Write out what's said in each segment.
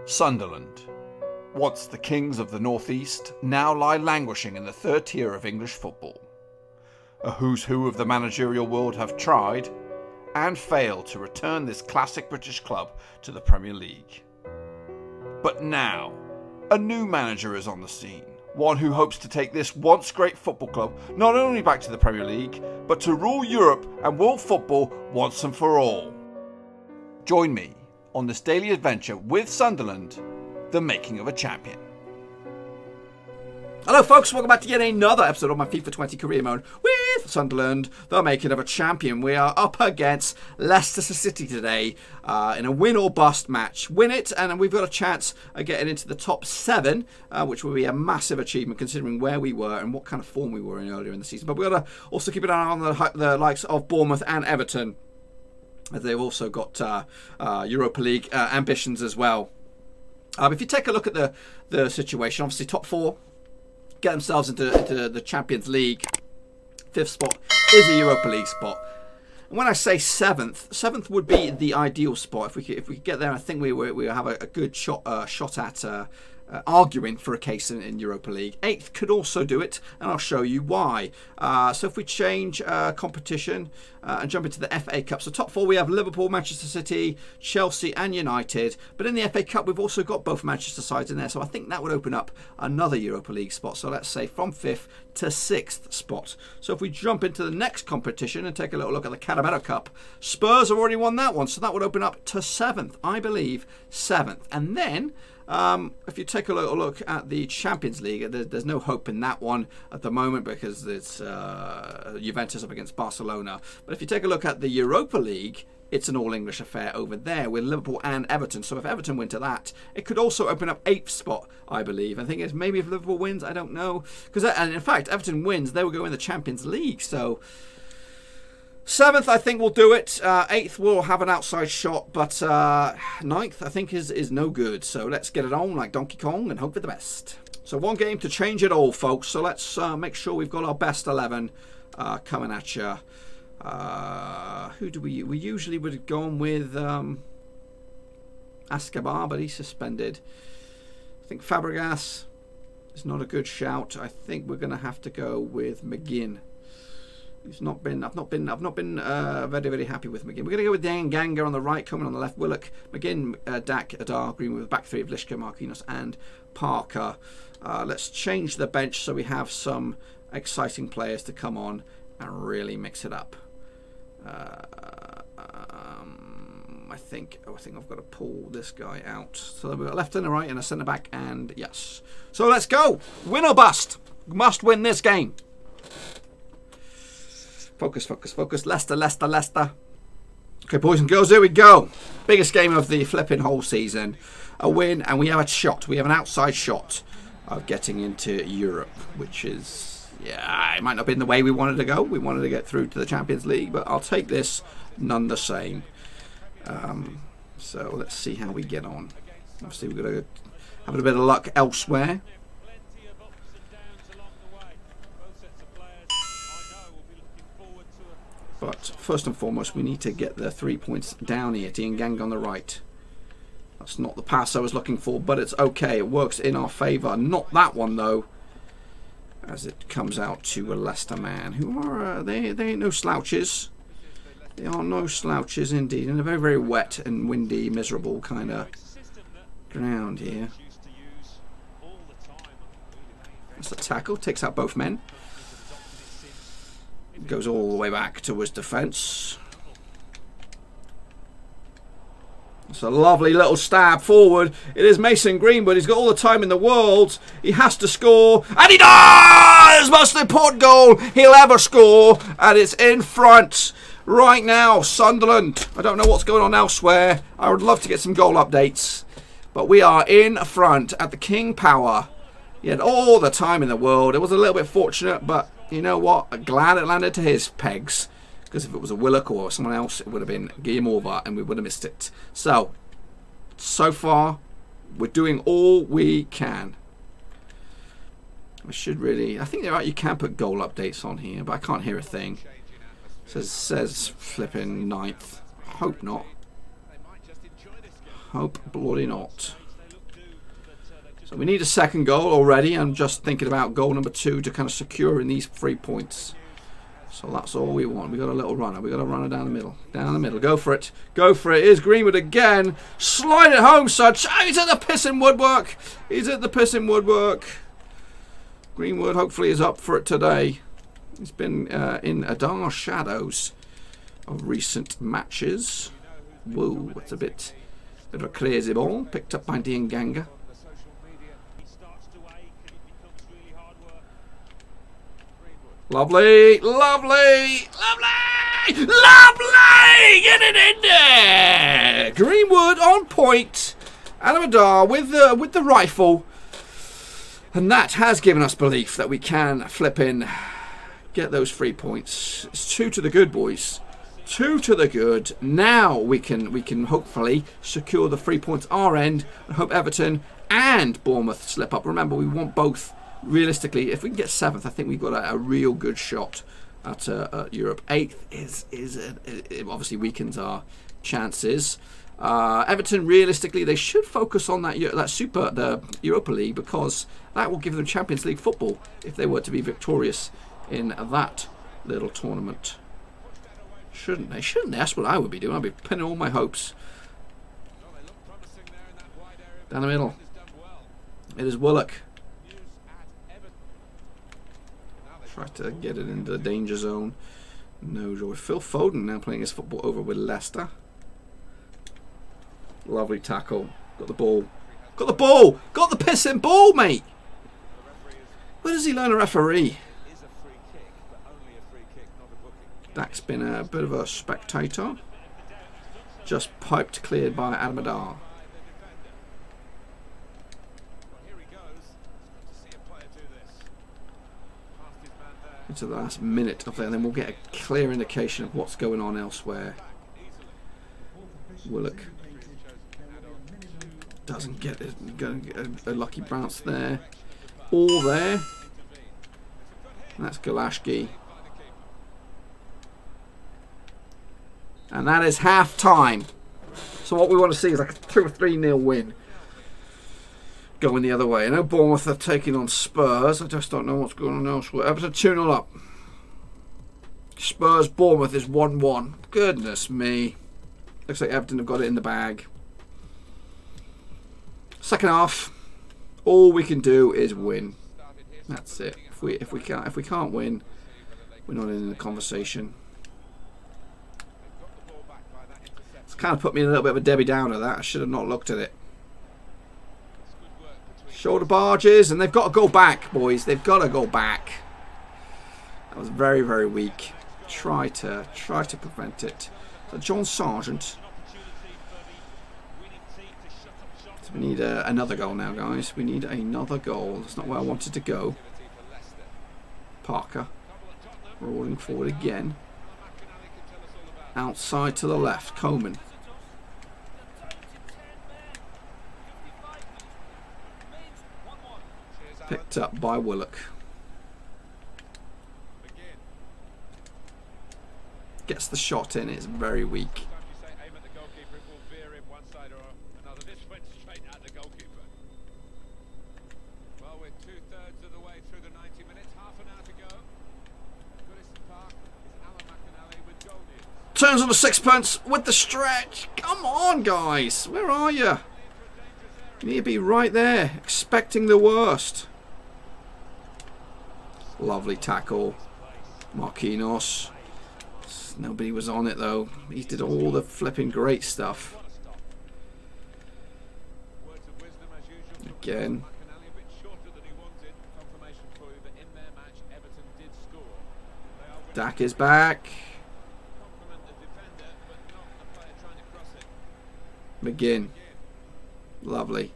Sunderland, once the kings of the North East, now lie languishing in the third tier of English football. A who's who of the managerial world have tried and failed to return this classic British club to the Premier League. But now, a new manager is on the scene, one who hopes to take this once great football club not only back to the Premier League, but to rule Europe and world football once and for all. Join me on this daily adventure with Sunderland, the making of a champion. Hello folks, welcome back to yet another episode of my FIFA 20 career mode with Sunderland, the making of a champion. We are up against Leicester City today in a win or bust match. Win it and we've got a chance of getting into the top 7, which will be a massive achievement considering where we were and what kind of form we were in earlier in the season. But we've got to also keep an eye on the likes of Bournemouth and Everton, as they've also got Europa League ambitions as well. If you take a look at the situation, obviously top 4 get themselves into the Champions League. 5th spot is a Europa League spot. And when I say 7th would be the ideal spot. If we could get there, I think we have a good shot at arguing for a case in Europa League. 8th could also do it, and I'll show you why. So if we change competition and jump into the FA Cup, so top 4 we have Liverpool, Manchester City, Chelsea and United, but in the FA Cup we've also got both Manchester sides in there, so I think that would open up another Europa League spot. So let's say from 5th to 6th spot. So if we jump into the next competition and take a little look at the Caramel Cup, Spurs have already won that one, so that would open up to 7th, I believe 7th. And then if you take a little look at the Champions League, there's no hope in that one at the moment because it's Juventus up against Barcelona. But if you take a look at the Europa League, it's an all-English affair over there with Liverpool and Everton. So if Everton win to that, it could also open up 8th spot, I believe. I think it's maybe if Liverpool wins, I don't know. And in fact, Everton wins, they will go in the Champions League. So 7th, I think, will do it. 8th will have an outside shot, but 9th, I think, is no good. So let's get it on like Donkey Kong and hope for the best. So one game to change it all, folks. So let's make sure we've got our best 11 coming at you. Who do we usually would have gone with Escobar, but he's suspended. I think Fabregas is not a good shout. I think we're going to have to go with McGinn. I've not been very happy with McGinn. We're going to go with Ganga on the right, Coleman on the left, Willock, McGinn, Dak, Adar, Green with the back 3 of Lishka, Marquinhos and Parker. Let's change the bench so we have some exciting players to come on and really mix it up. I think I've got to pull this guy out. So we've got a left and a right and a centre back, and yes. So let's go. Win or bust. Must win this game. Focus, focus, focus. Leicester, Leicester, Leicester. Okay, boys and girls, here we go. Biggest game of the flipping whole season. A win, and we have a shot. We have an outside shot of getting into Europe, which is, yeah, it might not have been the way we wanted to go. We wanted to get through to the Champions League, but I'll take this none the same. So let's see how we get on. Obviously, we're going to have a bit of luck elsewhere. But first and foremost, we need to get the 3 points down here. Gang on the right. That's not the pass I was looking for, but it's okay. It works in our favour. Not that one, though, as it comes out to a Leicester man, who are, they ain't no slouches. They are no slouches, indeed. In a very, very wet and windy, miserable kind of ground here. That's a tackle. Takes out both men. Goes all the way back to his defence. It's a lovely little stab forward. It is Mason Greenwood. He's got all the time in the world. He has to score. And he does! Most important goal he'll ever score. And it's in front right now. Sunderland. I don't know what's going on elsewhere. I would love to get some goal updates. But we are in front at the King Power. He had all the time in the world. It was a little bit fortunate, but you know what? I'm glad it landed to his pegs. Because if it was a Willock or someone else, it would have been game over and we would have missed it. So far, we're doing all we can. We should really... I think you're right, you can put goal updates on here, but I can't hear a thing. Says flipping 9th. Hope not. Hope bloody not. So we need a second goal already. I'm just thinking about goal number 2 to kind of secure in these 3 points. So that's all we want. We got a little runner. We got a runner down the middle. Down the middle. Go for it. Go for it. Here's Greenwood again. Slide it home, Such. He's at the pissing woodwork. He's at the pissing woodwork. Greenwood hopefully is up for it today. He's been in Adar's shadows of recent matches. Whoa, it's a bit of a crazy ball. Picked up by Dienganga. Lovely, lovely, lovely, lovely! Get it in there! Greenwood on point. Adar with the rifle. And that has given us belief that we can flip in, get those 3 points. It's 2 to the good, boys. 2 to the good. Now we can hopefully secure the 3 points our end and hope Everton and Bournemouth slip up. Remember, we want both. Realistically, if we can get 7th, I think we've got a real good shot at Europe. 8th it obviously weakens our chances. Everton, realistically, they should focus on the Europa League, because that will give them Champions League football if they were to be victorious in that little tournament. Shouldn't they? Shouldn't they? That's what I would be doing. I'd be pinning all my hopes. Down the middle. It is Willock. Try to get it into the danger zone. No joy. Phil Foden now playing his football over with Leicester. Lovely tackle. Got the ball. Got the ball! Got the pissing ball, mate! Where does he learn a referee? Dak's been a bit of a spectator. Just piped cleared by Adar. Into the last minute of there, and then we'll get a clear indication of what's going on elsewhere. Willock doesn't get a lucky bounce there. All there. That's Galashki. And that is half time. So what we want to see is like a 2 or 3-0 win. Going the other way. I know Bournemouth are taking on Spurs. I just don't know what's going on elsewhere. Everton 2-0 up. Spurs Bournemouth is 1-1. Goodness me. Looks like Everton have got it in the bag. Second half, all we can do is win. That's it. If we can't win, we're not in the conversation. It's kind of put me in a little bit of a Debbie Downer, that. I should have not looked at it. Shoulder barges, and they've got to go back, boys. They've got to go back. That was very, very weak. Try to prevent it. So John Sargent. So we need another goal now, guys. We need another goal. That's not where I wanted to go. Parker rolling forward again. Outside to the left. Coleman. Picked up by Willock. Gets the shot in. It's very weak. Turns on the sixpence with the stretch. Come on, guys. Where are you? You need to be right there, expecting the worst. Lovely tackle. Marquinhos. Nobody was on it though. He did all the flipping great stuff. Again. Dak is back. McGinn. Lovely.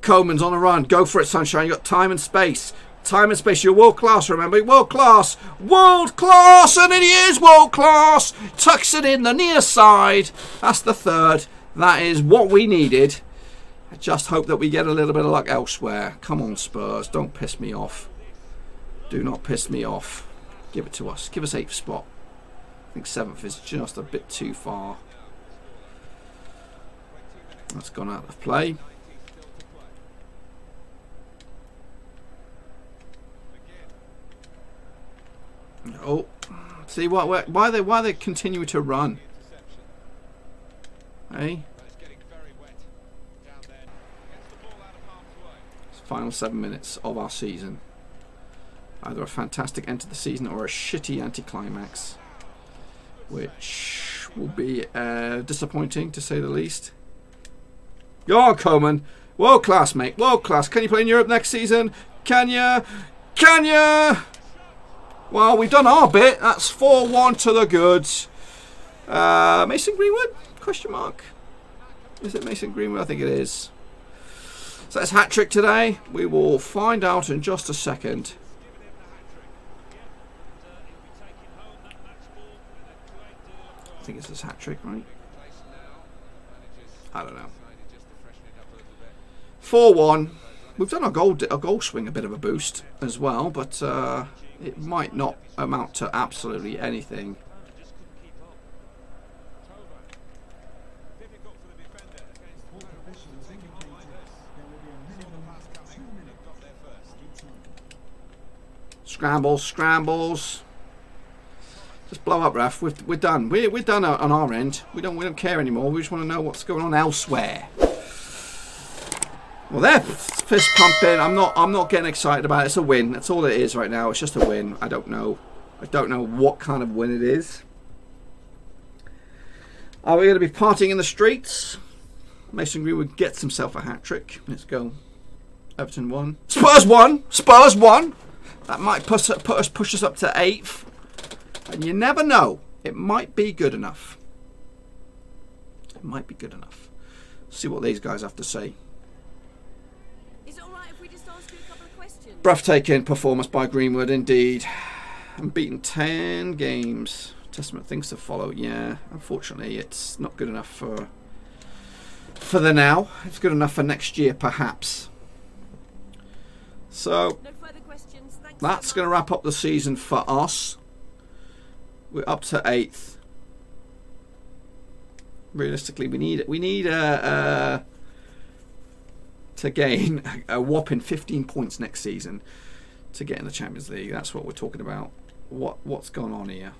Coleman's on a run. Go for it, Sunshine. You've got time and space. Time and space. You're world class, remember? World class. World class. And it is world class. Tucks it in the near side. That's the third. That is what we needed. I just hope that we get a little bit of luck elsewhere. Come on, Spurs. Don't piss me off. Do not piss me off. Give it to us. Give us 8th spot. I think 7th is just a bit too far. That's gone out of play. Oh, see why they continue to run? Hey, final 7 minutes of our season. Either a fantastic end to the season or a shitty anticlimax, which will be disappointing to say the least. Go on, Coleman. World class, mate. World class. Can you play in Europe next season? Can ya? Can ya? Well, we've done our bit. That's 4-1 to the goods. Mason Greenwood? Question mark. Is it Mason Greenwood? I think it is. So that's hat-trick today. We will find out in just a second. I think it's his hat-trick, right? I don't know. 4-1. We've done our goal swing a bit of a boost as well, but it might not amount to absolutely anything. Scrambles, scrambles. Just blow up, ref. We're done. We're done on our end. We don't care anymore. We just want to know what's going on elsewhere. Well, they're fist pumping. I'm not getting excited about it. It's a win. That's all it is right now. It's just a win. I don't know what kind of win it is. Are we going to be partying in the streets? Mason Greenwood gets himself a hat-trick. Let's go. Everton 1. Spurs 1. Spurs 1. That might push us up to 8th. And you never know. It might be good enough. It might be good enough. See what these guys have to say. Is it alright if we just ask you a couple of questions? Breathtaking performance by Greenwood, indeed. And beaten 10 games. Testament things to follow. Yeah, unfortunately, it's not good enough for the now. It's good enough for next year, perhaps. So No further questions. Thanks that's so going to much. wrap up the season for us. We're up to 8th. Realistically, we need to gain a whopping 15 points next season to get in the Champions League. That's what we're talking about. What's gone on here?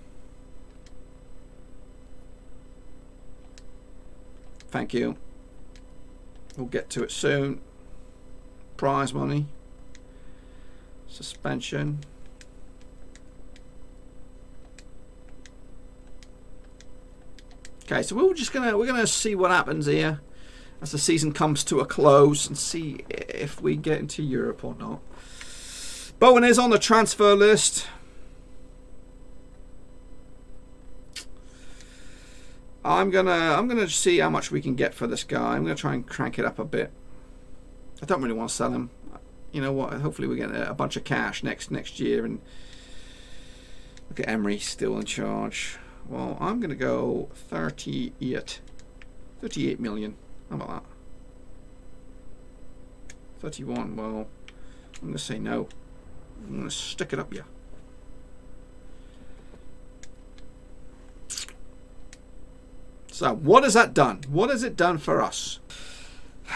Thank you. We'll get to it soon. Prize money. Suspension. Okay, so we're gonna see what happens here as the season comes to a close and see if we get into Europe or not. Bowen is on the transfer list. I'm gonna see how much we can get for this guy. I'm gonna try and crank it up a bit. I don't really want to sell him. You know what? Hopefully we get a bunch of cash next year. And look at Emery still in charge. Well, I'm going to go 38 million. How about that? 31. Well, I'm going to say no. I'm going to stick it up you. So, what has that done? What has it done for us?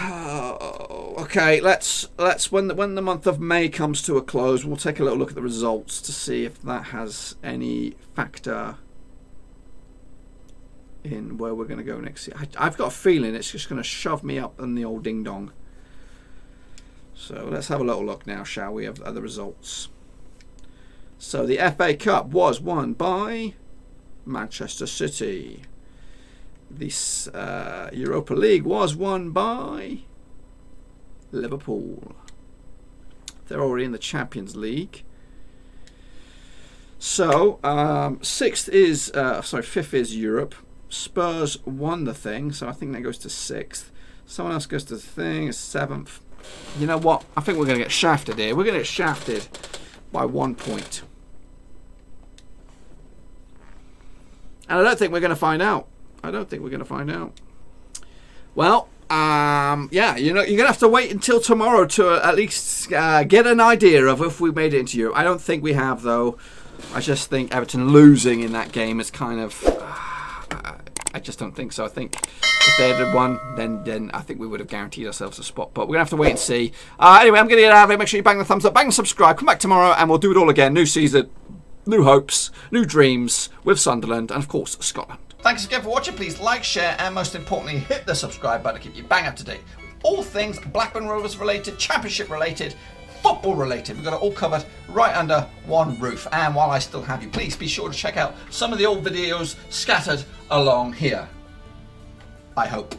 Okay, let's when the month of May comes to a close, we'll take a little look at the results to see if that has any factor in where we're going to go next year. I've got a feeling it's just going to shove me up in the old ding dong. So let's have a little look now, shall we, of the results. So the FA Cup was won by Manchester City. This Europa League was won by Liverpool. They're already in the Champions League. So fifth is Europe. Spurs won the thing, so I think that goes to 6th. Someone else goes to the thing, is 7th. You know what? I think we're going to get shafted here. We're going to get shafted by 1 point. And I don't think we're going to find out. I don't think we're going to find out. Well, yeah, you know, you're going to have to wait until tomorrow to at least get an idea of if we made it into Europe. I don't think we have, though. I just think Everton losing in that game is kind of... I just don't think so. I think if they had won, then I think we would have guaranteed ourselves a spot. But we're going to have to wait and see. Anyway, I'm going to get out of it. Make sure you bang the thumbs up, bang the subscribe. Come back tomorrow and we'll do it all again. New season, new hopes, new dreams with Sunderland and, of course, Scotland. Thanks again for watching. Please like, share, and most importantly, hit the subscribe button to keep you bang up to date with all things Blackburn Rovers related, Championship related, football related. We've got it all covered right under one roof. And while I still have you, please be sure to check out some of the old videos scattered along here. I hope.